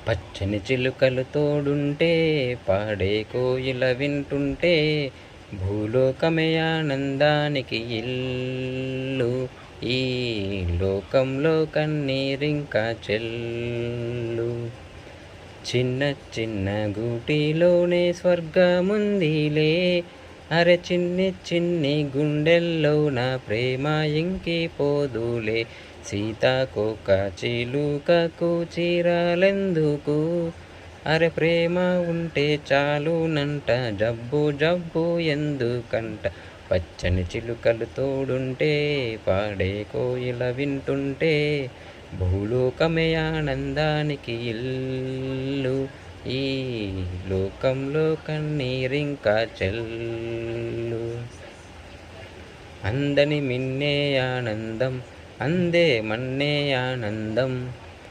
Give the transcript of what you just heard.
పచ్చని చిలుకలు తోడుంటే పాడే కోయిల వింటుంటే భూలోకమే ఆనందానికి ఇల్లు. ఈ లోకంలో కన్నీరింకా చెల్లు. చిన్న చిన్న గూటిలోనే స్వర్గముందిలే. అరె చిన్ని చిన్ని గుండెల్లో నా ప్రేమ ఇంకిపోదులే. సీతాకోక చిలుకకు చీరలెందుకు? అరె ప్రేమ ఉంటే చాలునంట, జబ్బు జబ్బు ఎందుకంట. పచ్చని చిలుకలు తోడుంటే పాడే కోయిల వింటుంటే భూలోకమే ఆనందానికి ఇల్లు. ఈ లోకంలో కన్నీరింకా చెల్లు. అందని మిన్నే ఆనందం, అందే మన్నే ఆనందం.